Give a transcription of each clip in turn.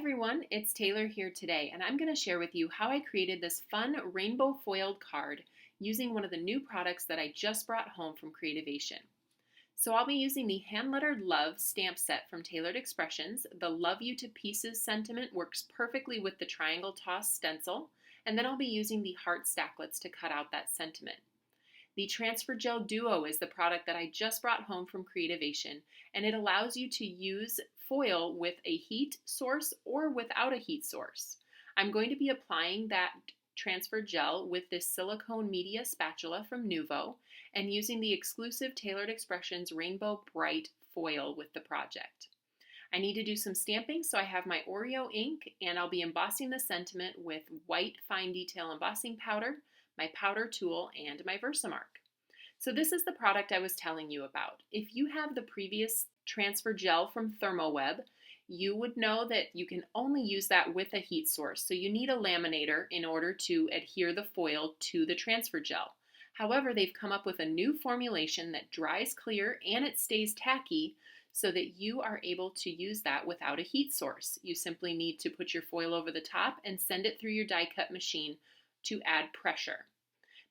everyone, it's Taylor here today, and I'm going to share with you how I created this fun rainbow foiled card using one of the new products that I just brought home from Creativation. So I'll be using the Handlettered Love stamp set from Tailored Expressions. The Love You to Pieces sentiment works perfectly with the triangle toss stencil, and then I'll be using the heart stacklets to cut out that sentiment. The Transfer Gel Duo is the product that I just brought home from Creativation, and it allows you to use foil with a heat source or without a heat source. I'm going to be applying that transfer gel with this silicone media spatula from Nuvo and using the exclusive Tailored Expressions Rainbow Bright foil with the project. I need to do some stamping, so I have my Oreo ink and I'll be embossing the sentiment with white fine detail embossing powder, my powder tool, and my Versamark. So this is the product I was telling you about. If you have the previous transfer gel from ThermoWeb, you would know that you can only use that with a heat source. So you need a laminator in order to adhere the foil to the transfer gel. However, they've come up with a new formulation that dries clear and it stays tacky so that you are able to use that without a heat source. You simply need to put your foil over the top and send it through your die cut machine to add pressure.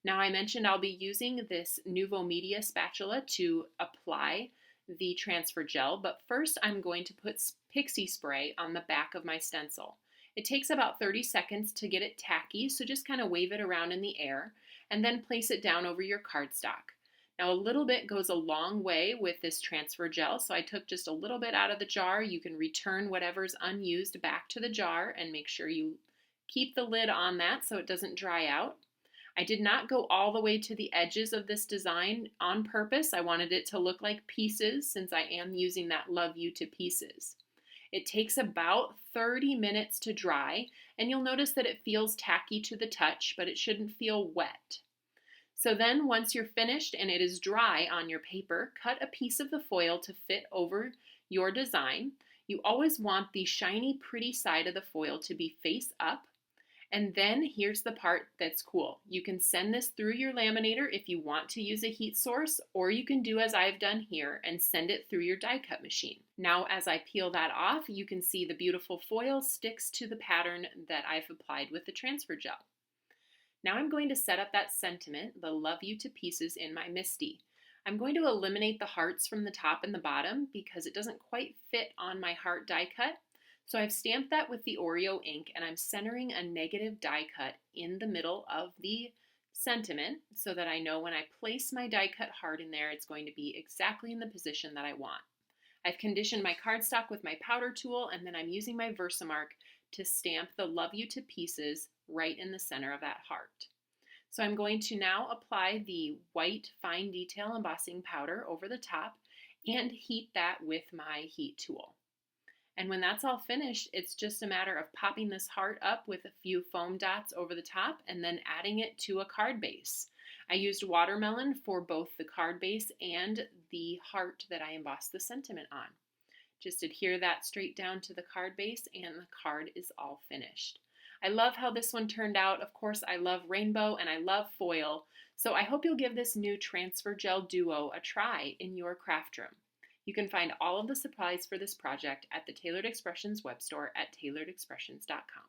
Now I mentioned I'll be using this Nuvo Media spatula to apply the transfer gel, but first I'm going to put pixie spray on the back of my stencil. It takes about 30 seconds to get it tacky, so just kind of wave it around in the air and then place it down over your cardstock. Now a little bit goes a long way with this transfer gel, so I took just a little bit out of the jar. You can return whatever's unused back to the jar and make sure you keep the lid on that so it doesn't dry out. I did not go all the way to the edges of this design on purpose. I wanted it to look like pieces since I am using that Love You to Pieces. It takes about 30 minutes to dry, and you'll notice that it feels tacky to the touch, but it shouldn't feel wet. So then once you're finished and it is dry on your paper, cut a piece of the foil to fit over your design. You always want the shiny, pretty side of the foil to be face up. And then here's the part that's cool. You can send this through your laminator if you want to use a heat source, or you can do as I've done here and send it through your die cut machine. Now as I peel that off, you can see the beautiful foil sticks to the pattern that I've applied with the transfer gel. Now I'm going to set up that sentiment, the Love You to Pieces, in my MISTI. I'm going to eliminate the hearts from the top and the bottom because it doesn't quite fit on my heart die cut. So I've stamped that with the Oreo ink and I'm centering a negative die cut in the middle of the sentiment so that I know when I place my die cut heart in there, it's going to be exactly in the position that I want. I've conditioned my cardstock with my powder tool and then I'm using my Versamark to stamp the Love You to Pieces right in the center of that heart. So I'm going to now apply the white fine detail embossing powder over the top and heat that with my heat tool. And when that's all finished, it's just a matter of popping this heart up with a few foam dots over the top and then adding it to a card base. I used watermelon for both the card base and the heart that I embossed the sentiment on. Just adhere that straight down to the card base and the card is all finished. I love how this one turned out. Of course, I love rainbow and I love foil, so I hope you'll give this new Transfer Gel Duo a try in your craft room. You can find all of the supplies for this project at the Tailored Expressions web store at tailoredexpressions.com.